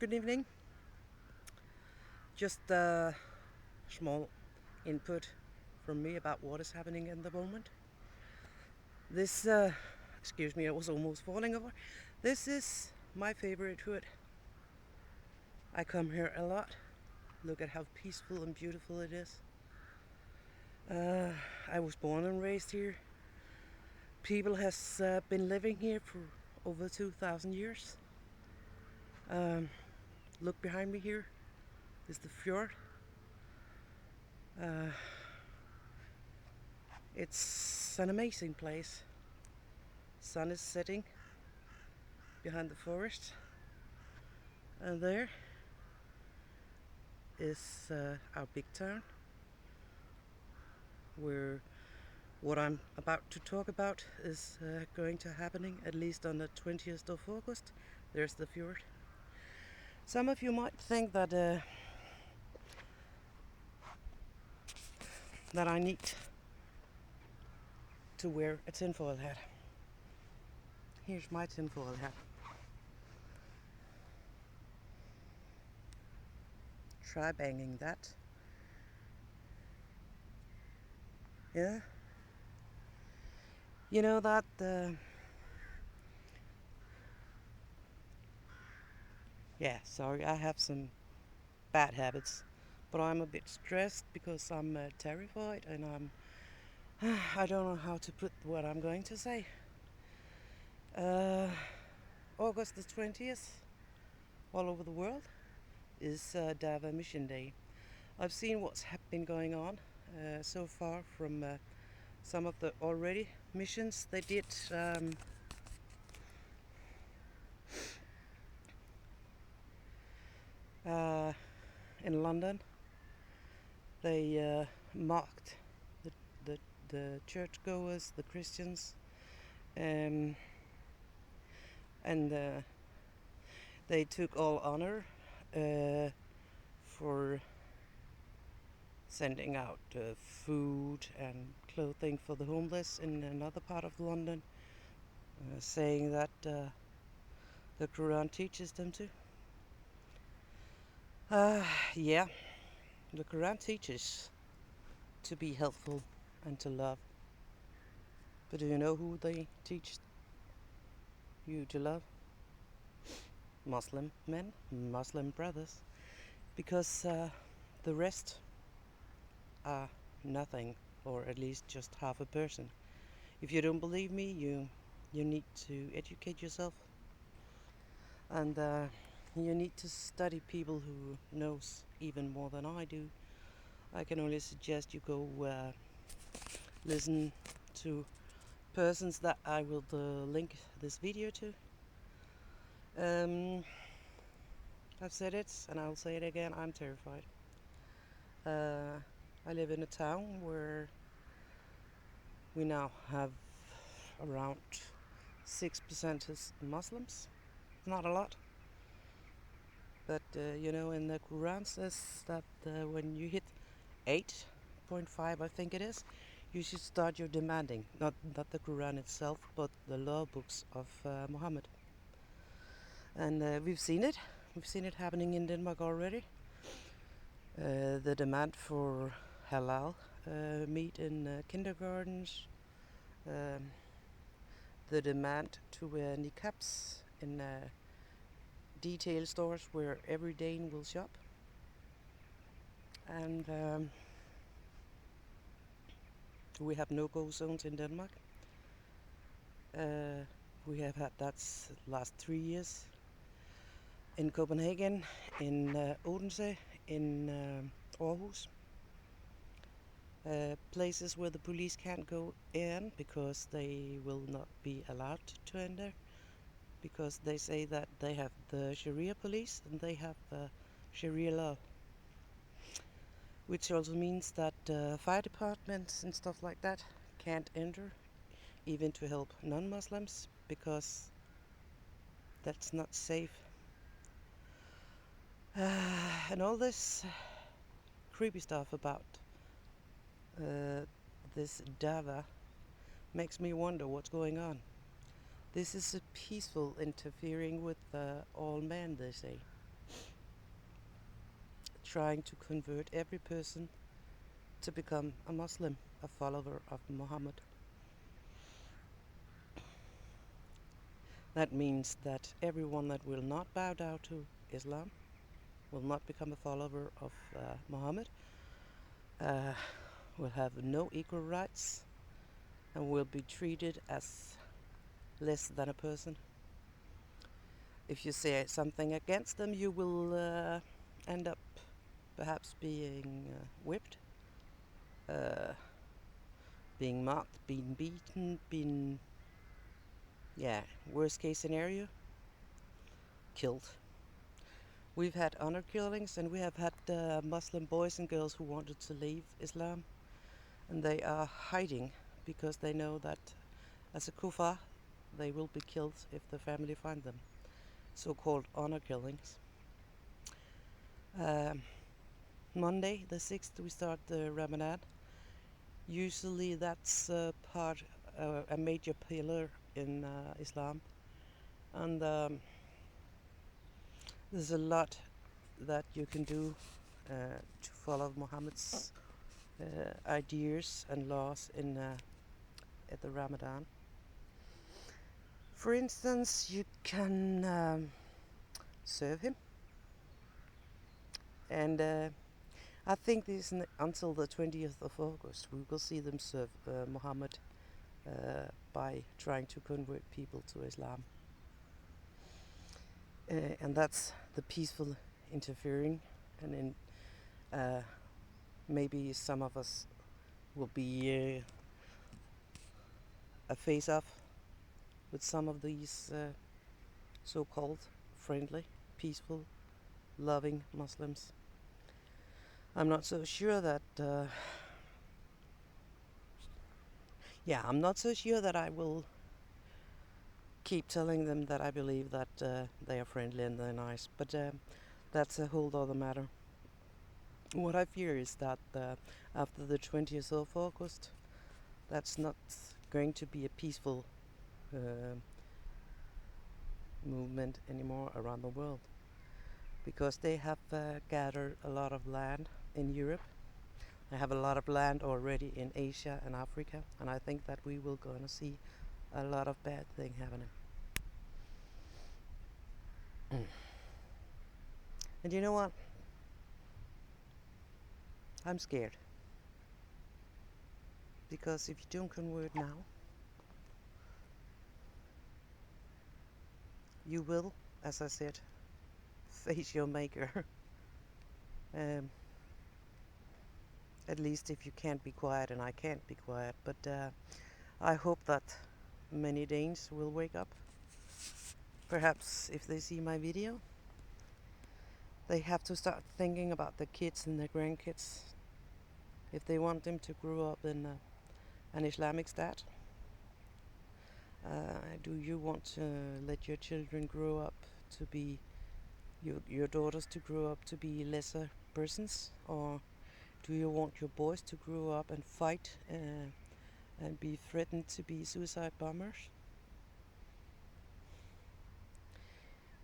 Good evening. Just a small input from me about what is happening in the moment. This, excuse me, I was almost falling over. This is my favorite hood. I come here a lot. Look at how peaceful and beautiful it is. I was born and raised here. People has been living here for over 2,000 years. Look behind me here is the fjord. It's an amazing place. Sun is setting behind the forest, and there is our big town, where what I'm about to talk about is going to happening at least on the 20th of August. There's the fjord. Some of you might think that that I need to wear a tinfoil hat. Here's my tinfoil hat. Try banging that. Yeah. You know that yeah, sorry, I have some bad habits, but I'm a bit stressed because I'm terrified and I don't know how to put what I'm going to say. August the 20th, all over the world, is Dava Mission Day. I've seen what's been going on so far from some of the already missions they did. In London, they mocked the, the churchgoers, the Christians, and they took all honor for sending out food and clothing for the homeless in another part of London, saying that the Quran teaches them to. Yeah, the Quran teaches to be helpful and to love. But do you know who they teach you to love? Muslim men, Muslim brothers. Because the rest are nothing, or at least just half a person. If you don't believe me, you need to educate yourself, and you need to study people who knows even more than I do. I can only suggest you go listen to persons that I will link this video to. I've said it and I'll say it again, I'm terrified. I live in a town where we now have around 6% is Muslims. Not a lot. But you know, in the Quran says that when you hit 8.5, I think it is, you should start your demanding. Not the Quran itself, but the law books of Muhammad. And we've seen it. We've seen it happening in Denmark already. The demand for halal meat in kindergartens. The demand to wear niqabs in detail stores where every Dane will shop. And we have no-go zones in Denmark. We have had that last 3 years in Copenhagen, in Odense, in Aarhus. Places where the police can't go in because they will not be allowed to enter, because they say that they have the Sharia police and they have Sharia law, which also means that fire departments and stuff like that can't enter, even to help non-Muslims, because that's not safe. And all this creepy stuff about this Dava makes me wonder what's going on. This is a peaceful interfering with all men, they say. trying to convert every person to become a Muslim, a follower of Muhammad. That means that everyone that will not bow down to Islam, will not become a follower of Muhammad, uh, will have no equal rights, and will be treated as less than a person. If you say something against them, you will end up perhaps being whipped, uh, being mocked, being beaten, being, yeah, worst case scenario, killed. We've had honor killings, and we have had Muslim boys and girls who wanted to leave Islam, and they are hiding because they know that as a kufa they will be killed if the family find them. So-called honor killings. Um, Monday the 6th we start the Ramadan. Usually that's a major pillar in Islam, and there's a lot that you can do to follow Muhammad's ideas and laws in at the Ramadan. For instance, you can serve him, and I think this until the 20th of August we will see them serve Muhammad by trying to convert people to Islam. And that's the peaceful interfering, and then maybe some of us will be a face-off with some of these so-called friendly, peaceful, loving Muslims. I'm not so sure that I'm not so sure that I will keep telling them that I believe that they are friendly and they're nice, but that's a whole other matter. What I fear is that after the 20th of August, that's not going to be a peaceful movement anymore around the world, because they have gathered a lot of land in Europe. They have a lot of land already in Asia and Africa, and I think that we will gonna see a lot of bad thing happening. And you know what? I'm scared, because if you don't convert now, you will, as I said, face your maker. um, at least if you can't be quiet, and I can't be quiet, but I hope that many Danes will wake up. Perhaps if they see my video, they have to start thinking about their kids and their grandkids. If they want them to grow up in an Islamic state, do you want to let your children grow up to be, your daughters to grow up to be lesser persons? Or do you want your boys to grow up and fight and be threatened to be suicide bombers?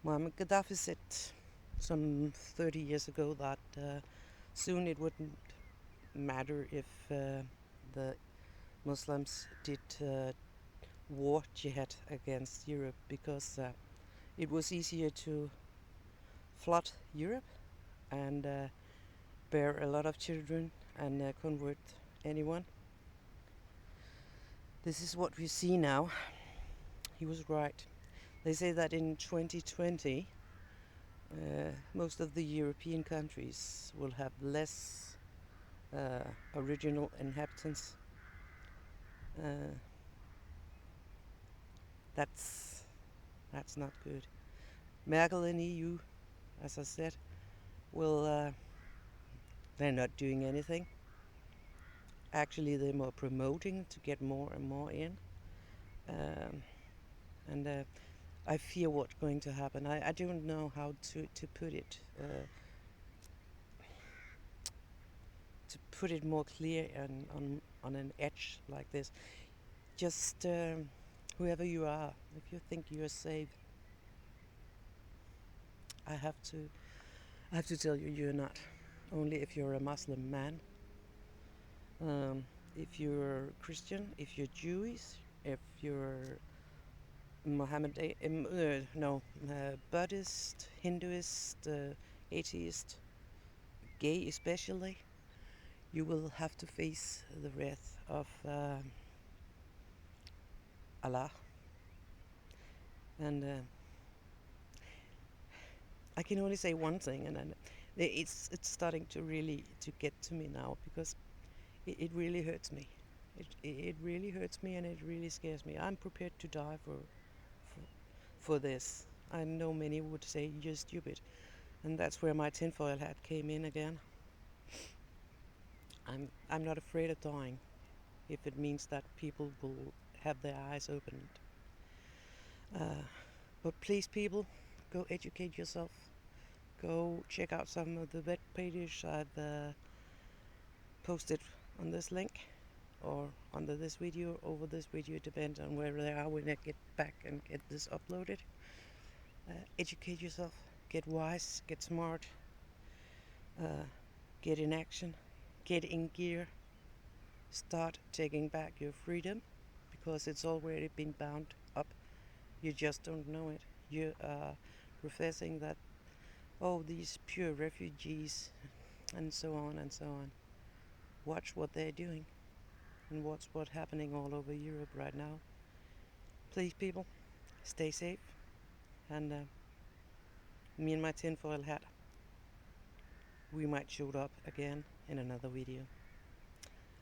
Muammar Gaddafi said some 30 years ago that soon it wouldn't matter if the Muslims did war jihad against Europe, because it was easier to flood Europe and bear a lot of children and convert anyone. This is what we see now. He was right. They say that in 2020 most of the European countries will have less original inhabitants. That's not good. Merkel and EU, as I said, will they're not doing anything. Actually, they're more promoting to get more and more in, and I fear what's going to happen. I don't know how to put it. To put it more clear and on an edge like this. Just whoever you are, if you think you are safe, I have to tell you, you're not. only if you're a Muslim man. Um, if you're Christian, if you're Jewish, if you're Buddhist, Hinduist, atheist, gay especially, you will have to face the wrath of Allah. And I can only say one thing, and then it's starting to really to get to me now, because it really hurts me. It really hurts me, and it really scares me. I'm prepared to die for for this. I know many would say you're stupid, and that's where my tinfoil hat came in again. I'm not afraid of dying if it means that people will have their eyes opened. But please, people, go educate yourself. Go check out some of the web pages I've posted on this link, or under this video, over this video, depends on where they are when I get back and get this uploaded. Educate yourself, get wise, get smart, get in action, get in gear, start taking back your freedom, because it's already been bound up. You just don't know it. You are professing that, oh, these pure refugees, and so on and so on. Watch what they're doing, and watch what's happening all over Europe right now. Please, people, stay safe, and me and my tinfoil hat, we might show up again in another video.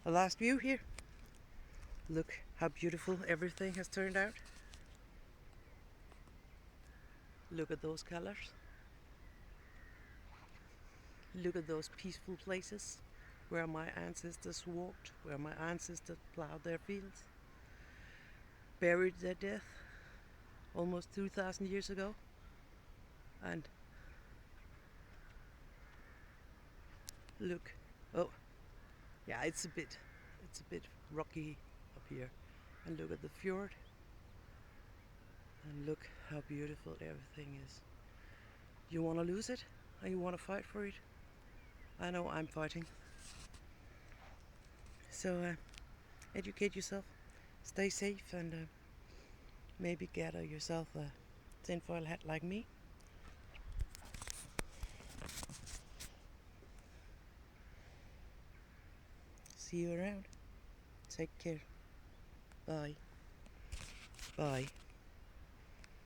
A last view here. Look how beautiful everything has turned out. Look at those colors. Look at those peaceful places where my ancestors walked, where my ancestors plowed their fields, buried their death almost 2,000 years ago. And look, oh, yeah, it's a bit rocky up here. And look at the fjord. And look how beautiful everything is. You want to lose it? Or you want to fight for it? I know I'm fighting. So educate yourself, stay safe, and maybe gather yourself a tinfoil hat like me. See you around. Take care. Bye. Bye.